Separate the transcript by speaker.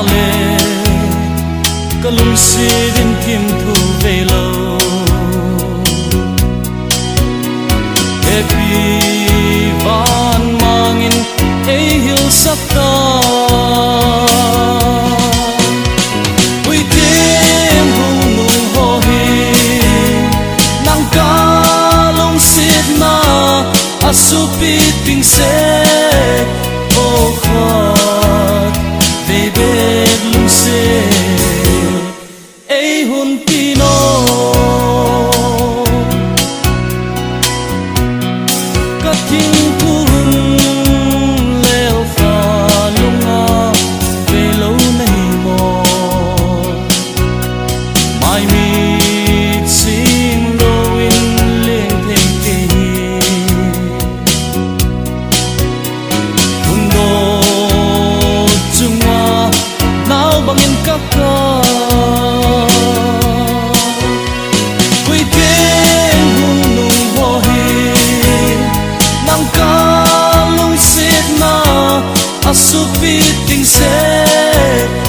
Speaker 1: lệ cả lung si đến kim thu về lâu happy van mangin ei hil sakta ui tim hung nung ho hi nang ka lung sit na asupit ping se o khat ve bet lung se ei hun pino ka thing kun leo pha lunga ve lo nei mo mai mi sing lo in leng theng ke hi kun do chunga nau bangin ka ka asupit ting se